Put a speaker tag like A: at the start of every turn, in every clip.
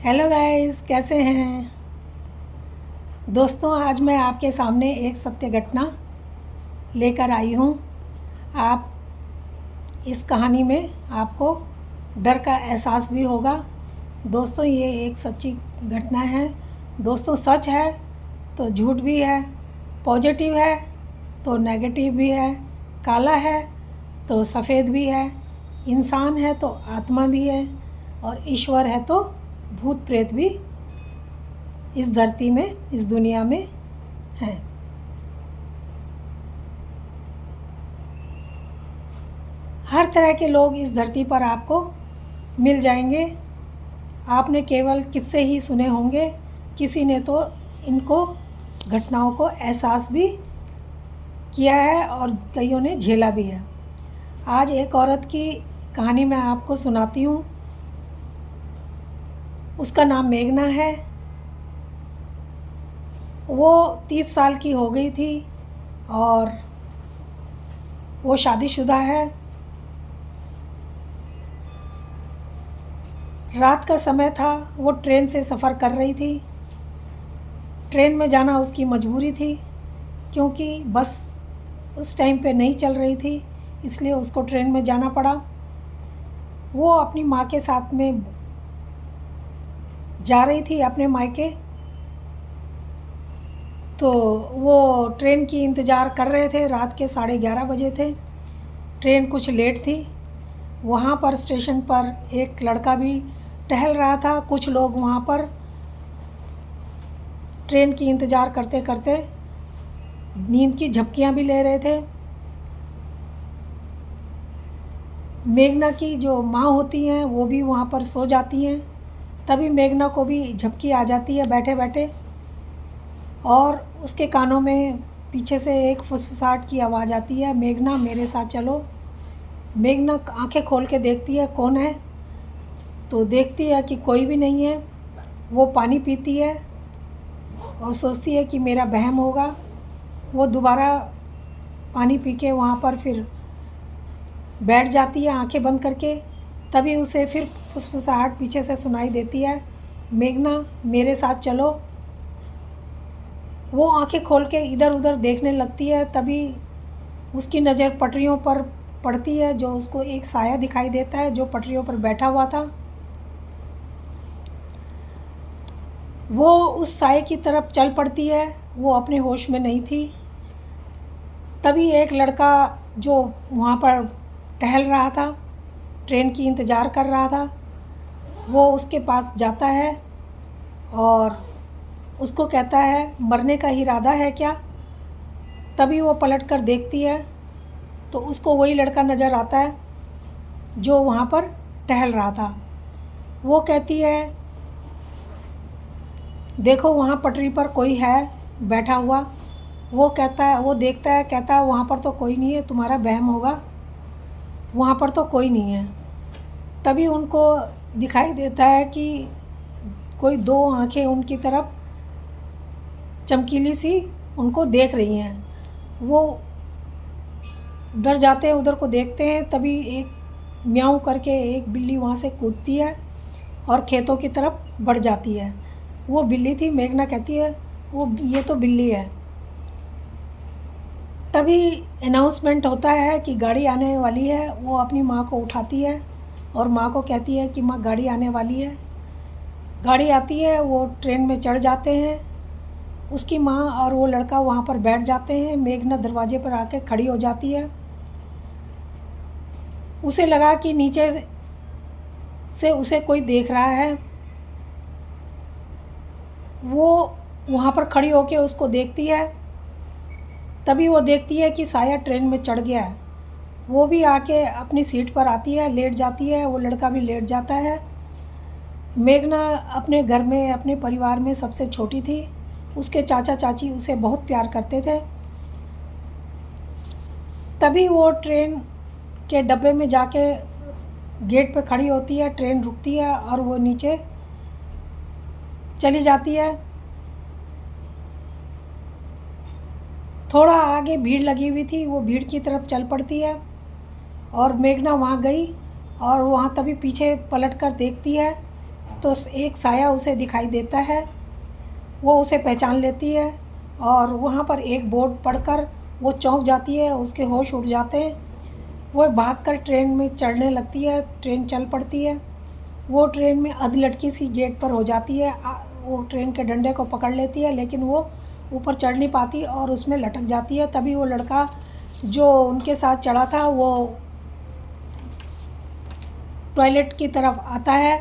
A: Hello guys, कैसे हैं दोस्तों। आज मैं आपके सामने एक सत्य घटना लेकर आई हूँ। आप इस कहानी में आपको डर का एहसास भी होगा। दोस्तों, ये एक सच्ची घटना है। दोस्तों, सच है तो झूठ भी है, पॉजिटिव है तो नेगेटिव भी है, काला है तो सफ़ेद भी है, इंसान है तो आत्मा भी है, और ईश्वर है तो भूत प्रेत भी इस धरती में, इस दुनिया में हैं। हर तरह के लोग इस धरती पर आपको मिल जाएंगे। आपने केवल किस्से ही सुने होंगे, किसी ने तो इनको घटनाओं को एहसास भी किया है और कईयों ने झेला भी है। आज एक औरत की कहानी मैं आपको सुनाती हूँ। उसका नाम मेघना है। वो 30 साल की हो गई थी और वो शादीशुदा है। रात का समय था, वो ट्रेन से सफ़र कर रही थी। ट्रेन में जाना उसकी मजबूरी थी क्योंकि बस उस टाइम पे नहीं चल रही थी, इसलिए उसको ट्रेन में जाना पड़ा। वो अपनी माँ के साथ में जा रही थी अपने मायके। तो वो ट्रेन की इंतज़ार कर रहे थे। रात के 11:30 बजे थे। ट्रेन कुछ लेट थी। वहाँ पर स्टेशन पर एक लड़का भी टहल रहा था। कुछ लोग वहाँ पर ट्रेन की इंतज़ार करते करते नींद की झपकियाँ भी ले रहे थे। मेघना की जो माँ होती हैं वो भी वहाँ पर सो जाती हैं। तभी मेघना को भी झपकी आ जाती है बैठे बैठे, और उसके कानों में पीछे से एक फुसफुसाहट की आवाज़ आती है, मेघना मेरे साथ चलो। मेघना आंखें खोल के देखती है कौन है, तो देखती है कि कोई भी नहीं है। वो पानी पीती है और सोचती है कि मेरा वहम होगा। वो दोबारा पानी पी के वहाँ पर फिर बैठ जाती है आंखें बंद करके। तभी उसे फिर फुसफुसाहट पीछे से सुनाई देती है, मेघना मेरे साथ चलो। वो आंखें खोल के इधर उधर देखने लगती है। तभी उसकी नज़र पटरियों पर पड़ती है, जो उसको एक साया दिखाई देता है जो पटरियों पर बैठा हुआ था। वो उस साये की तरफ चल पड़ती है। वो अपने होश में नहीं थी। तभी एक लड़का जो वहाँ पर टहल रहा था, ट्रेन की इंतज़ार कर रहा था, वो उसके पास जाता है और उसको कहता है, मरने का इरादा है क्या? तभी वो पलट कर देखती है तो उसको वही लड़का नज़र आता है जो वहाँ पर टहल रहा था। वो कहती है, देखो वहाँ पटरी पर कोई है बैठा हुआ। वो कहता है, वो देखता है, कहता है वहाँ पर तो कोई नहीं है, तुम्हारा वहम होगा, वहाँ पर तो कोई नहीं है। तभी उनको दिखाई देता है कि कोई दो आंखें उनकी तरफ चमकीली सी उनको देख रही हैं। वो डर जाते हैं, उधर को देखते हैं। तभी एक म्याऊं करके एक बिल्ली वहाँ से कूदती है और खेतों की तरफ बढ़ जाती है। वो बिल्ली थी। मेघना कहती है, वो ये तो बिल्ली है। तभी अनाउंसमेंट होता है कि गाड़ी आने वाली है। वो अपनी माँ को उठाती है और माँ को कहती है कि माँ गाड़ी आने वाली है। गाड़ी आती है, वो ट्रेन में चढ़ जाते हैं। उसकी माँ और वो लड़का वहाँ पर बैठ जाते हैं। मेघना दरवाजे पर आके खड़ी हो जाती है। उसे लगा कि नीचे से उसे कोई देख रहा है। वो वहाँ पर खड़ी होके उसको देखती है। तभी वो देखती है कि साया ट्रेन में चढ़ गया है। वो भी आके अपनी सीट पर आती है, लेट जाती है। वो लड़का भी लेट जाता है। मेघना अपने घर में, अपने परिवार में सबसे छोटी थी। उसके चाचा चाची उसे बहुत प्यार करते थे। तभी वो ट्रेन के डब्बे में जाके गेट पे खड़ी होती है। ट्रेन रुकती है और वो नीचे चली जाती है। थोड़ा आगे भीड़ लगी हुई थी, वो भीड़ की तरफ चल पड़ती है और मेघना वहाँ गई और वहाँ तभी पीछे पलट कर देखती है तो एक साया उसे दिखाई देता है। वो उसे पहचान लेती है और वहाँ पर एक बोर्ड पढ़कर वो चौंक जाती है, उसके होश उड़ जाते हैं। वो भागकर ट्रेन में चढ़ने लगती है, ट्रेन चल पड़ती है। वो ट्रेन में अधलटकी सी गेट पर हो जाती है। वो ट्रेन के डंडे को पकड़ लेती है, लेकिन वो ऊपर चढ़ नहीं पाती और उसमें लटक जाती है। तभी वो लड़का जो उनके साथ चढ़ा था वो टॉयलेट की तरफ आता है।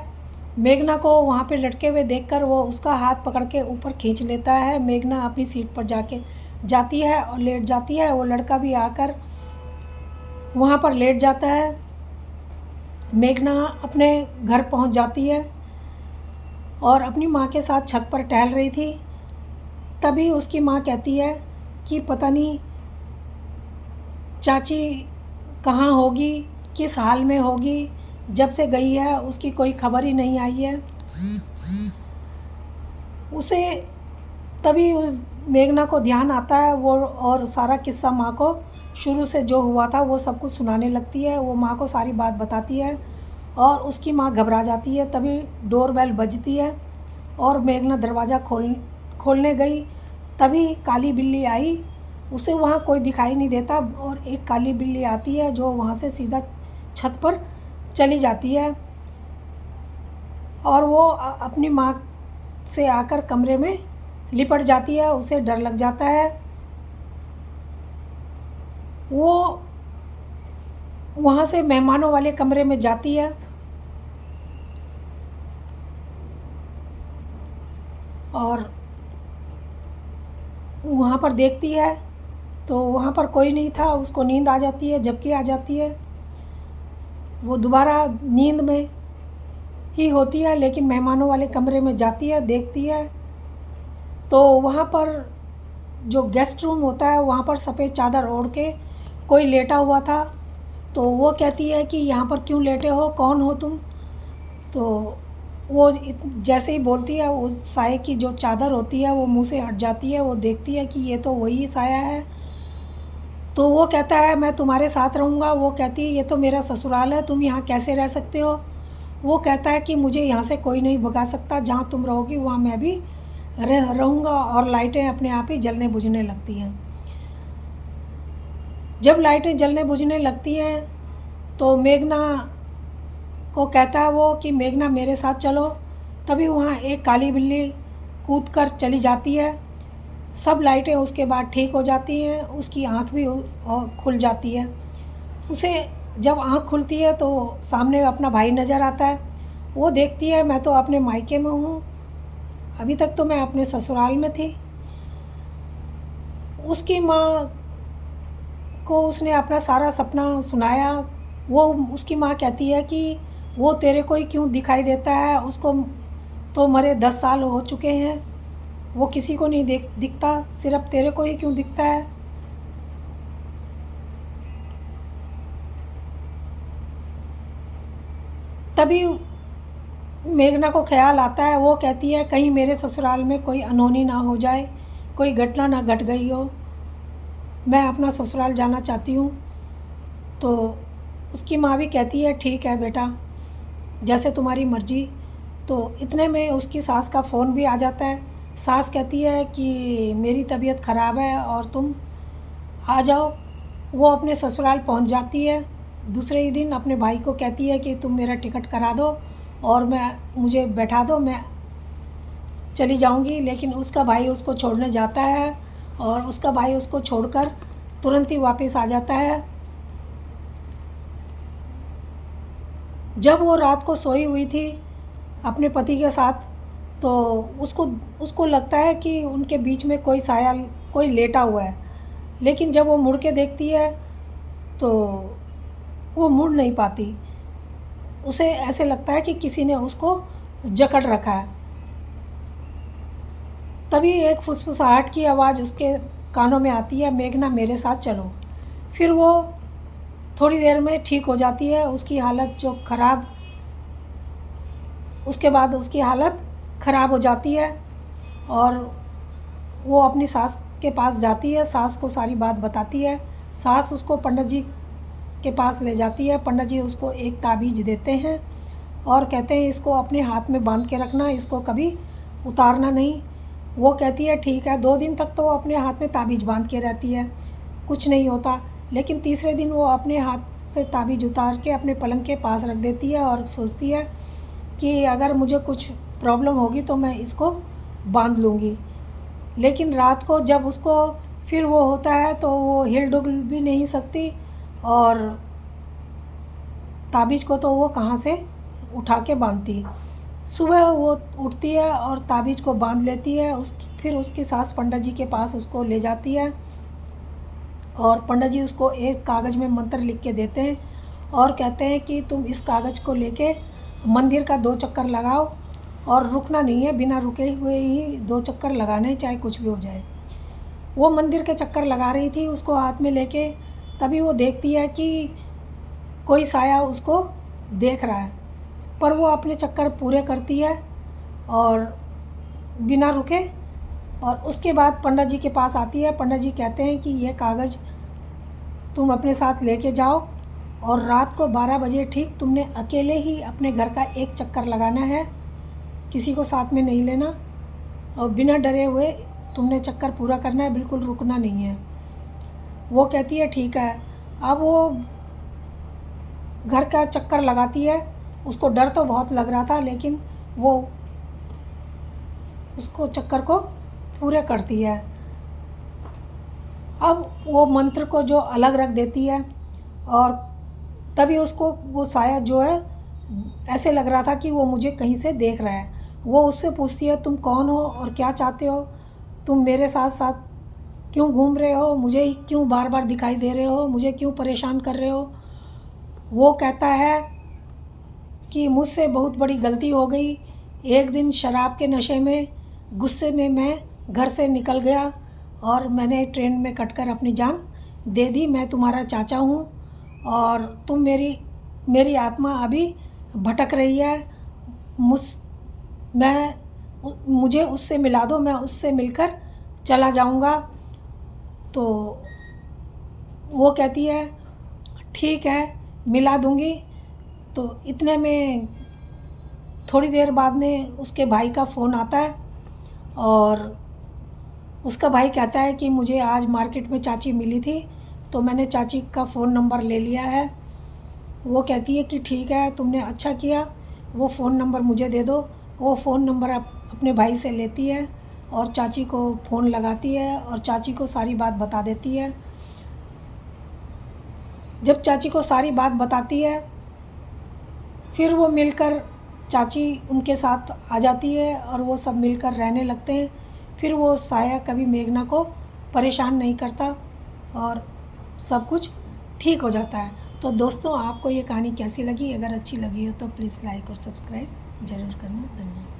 A: मेघना को वहाँ पे लटके हुए देखकर वो उसका हाथ पकड़ के ऊपर खींच लेता है। मेघना अपनी सीट पर जाके जाती है और लेट जाती है। वो लड़का भी आकर वहाँ पर लेट जाता है। मेघना अपने घर पहुँच जाती है और अपनी माँ के साथ छत पर टहल रही थी। तभी उसकी माँ कहती है कि पता नहीं चाची कहाँ होगी, किस हाल में होगी, जब से गई है उसकी कोई खबर ही नहीं आई है। उसे तभी उस मेघना को ध्यान आता है वो और सारा किस्सा माँ को शुरू से जो हुआ था वो सब कुछ सुनाने लगती है। वो माँ को सारी बात बताती है और उसकी माँ घबरा जाती है। तभी डोरबेल बजती है और मेघना दरवाज़ा खोलने गई। तभी काली बिल्ली आई। उसे वहाँ कोई दिखाई नहीं देता और एक काली बिल्ली आती है जो वहाँ से सीधा छत पर चली जाती है और वो अपनी माँ से आकर कमरे में लिपट जाती है। उसे डर लग जाता है। वो वहाँ से मेहमानों वाले कमरे में जाती है और वहाँ पर देखती है तो वहाँ पर कोई नहीं था। उसको नींद आ जाती है, झपकी आ जाती है। वो दोबारा नींद में ही होती है, लेकिन मेहमानों वाले कमरे में जाती है, देखती है तो वहाँ पर जो गेस्ट रूम होता है वहाँ पर सफ़ेद चादर ओढ़ के कोई लेटा हुआ था। तो वो कहती है कि यहाँ पर क्यों लेटे हो, कौन हो तुम। तो वो जैसे ही बोलती है वो साये की जो चादर होती है वो मुंह से हट जाती है। वो देखती है कि ये तो वही साया है। तो वो कहता है मैं तुम्हारे साथ रहूँगा। वो कहती है ये तो मेरा ससुराल है, तुम यहाँ कैसे रह सकते हो। वो कहता है कि मुझे यहाँ से कोई नहीं भगा सकता, जहाँ तुम रहोगी वहाँ मैं भी रहूँगा। और लाइटें अपने आप ही जलने बुझने लगती हैं। जब लाइटें जलने बुझने लगती हैं तो मेघना को कहता है वो कि मेघना मेरे साथ चलो। तभी वहाँ एक काली बिल्ली कूदकर चली जाती है। सब लाइटें उसके बाद ठीक हो जाती हैं। उसकी आँख भी खुल जाती है। उसे जब आँख खुलती है तो सामने अपना भाई नज़र आता है। वो देखती है मैं तो अपने मायके में हूँ, अभी तक तो मैं अपने ससुराल में थी। उसकी माँ को उसने अपना सारा सपना सुनाया। वो उसकी माँ कहती है कि वो तेरे को ही क्यों दिखाई देता है, उसको तो मरे 10 साल हो चुके हैं, वो किसी को नहीं दिखता, सिर्फ तेरे को ही क्यों दिखता है। तभी मेघना को ख्याल आता है। वो कहती है कहीं मेरे ससुराल में कोई अनहोनी ना हो जाए, कोई घटना ना घट गई हो, मैं अपना ससुराल जाना चाहती हूँ। तो उसकी माँ भी कहती है ठीक है बेटा, जैसे तुम्हारी मर्ज़ी। तो इतने में उसकी सास का फ़ोन भी आ जाता है। सास कहती है कि मेरी तबीयत ख़राब है और तुम आ जाओ। वो अपने ससुराल पहुंच जाती है। दूसरे ही दिन अपने भाई को कहती है कि तुम मेरा टिकट करा दो और मुझे बैठा दो, मैं चली जाऊंगी। लेकिन उसका भाई उसको छोड़ने जाता है और उसका भाई उसको छोड़कर तुरंत ही वापस आ जाता है। जब वो रात को सोई हुई थी अपने पति के साथ तो उसको लगता है कि उनके बीच में कोई साया, कोई लेटा हुआ है। लेकिन जब वो मुड़ के देखती है तो वो मुड़ नहीं पाती। उसे ऐसे लगता है कि किसी ने उसको जकड़ रखा है। तभी एक फुसफुसाहट की आवाज़ उसके कानों में आती है, मेघना मेरे साथ चलो। फिर वो थोड़ी देर में ठीक हो जाती है। उसकी हालत जो ख़राब, उसके बाद उसकी हालत ख़राब हो जाती है और वो अपनी सास के पास जाती है। सास को सारी बात बताती है। सास उसको पंडित जी के पास ले जाती है। पंडित जी उसको एक ताबीज़ देते हैं और कहते हैं इसको अपने हाथ में बांध के रखना, इसको कभी उतारना नहीं। वो कहती है ठीक है। 2 दिन तक तो वो अपने हाथ में ताबीज़ बांध के रहती है, कुछ नहीं होता। लेकिन तीसरे दिन वो अपने हाथ से ताबीज़ उतार के अपने पलंग के पास रख देती है और सोचती है कि अगर मुझे कुछ प्रॉब्लम होगी तो मैं इसको बांध लूँगी। लेकिन रात को जब उसको फिर वो होता है तो वो हिल डुल भी नहीं सकती, और ताबीज़ को तो वो कहाँ से उठा के बांधती। सुबह वो उठती है और ताबीज़ को बांध लेती है। फिर उसकी सास पंडित जी के पास उसको ले जाती है, और पंडित जी उसको एक कागज़ में मंत्र लिख के देते हैं और कहते हैं कि तुम इस कागज़ को लेके मंदिर का 2 चक्कर लगाओ, और रुकना नहीं है, बिना रुके हुए ही 2 चक्कर लगाने, चाहे कुछ भी हो जाए। वो मंदिर के चक्कर लगा रही थी उसको हाथ में लेके, तभी वो देखती है कि कोई साया उसको देख रहा है, पर वो अपने चक्कर पूरे करती है और बिना रुके। और उसके बाद पंडित जी के पास आती है। पंडित जी कहते हैं कि ये कागज़ तुम अपने साथ लेके जाओ, और रात को 12 बजे ठीक तुमने अकेले ही अपने घर का 1 चक्कर लगाना है, किसी को साथ में नहीं लेना, और बिना डरे हुए तुमने चक्कर पूरा करना है, बिल्कुल रुकना नहीं है। वो कहती है ठीक है। अब वो घर का चक्कर लगाती है। उसको डर तो बहुत लग रहा था, लेकिन वो उसको चक्कर को पूरे करती है। अब वो मंत्र को जो अलग रख देती है, और तभी उसको वो साया जो है ऐसे लग रहा था कि वो मुझे कहीं से देख रहा है। वो उससे पूछती है तुम कौन हो और क्या चाहते हो, तुम मेरे साथ साथ क्यों घूम रहे हो, मुझे क्यों बार बार दिखाई दे रहे हो, मुझे क्यों परेशान कर रहे हो। वो कहता है कि मुझसे बहुत बड़ी गलती हो गई। एक दिन शराब के नशे में गुस्से में मैं घर से निकल गया और मैंने ट्रेन में कटकर अपनी जान दे दी। मैं तुम्हारा चाचा हूँ और तुम मेरी आत्मा अभी भटक रही है। मुझे उससे मिला दो, मैं उससे मिलकर चला जाऊँगा। तो वो कहती है ठीक है, मिला दूँगी। तो इतने में थोड़ी देर बाद में उसके भाई का फ़ोन आता है, और उसका भाई कहता है कि मुझे आज मार्केट में चाची मिली थी, तो मैंने चाची का फ़ोन नंबर ले लिया है। वो कहती है कि ठीक है, तुमने अच्छा किया, वो फ़ोन नंबर मुझे दे दो। वो फ़ोन नंबर अपने भाई से लेती है और चाची को फ़ोन लगाती है और चाची को सारी बात बता देती है। जब चाची को सारी बात बताती है, फिर वो मिलकर चाची उनके साथ आ जाती है और वो सब मिलकर रहने लगते हैं। फिर वो साया कभी मेघना को परेशान नहीं करता और सब कुछ ठीक हो जाता है। तो दोस्तों, आपको ये कहानी कैसी लगी? अगर अच्छी लगी हो तो प्लीज़ लाइक और सब्सक्राइब ज़रूर करना। धन्यवाद।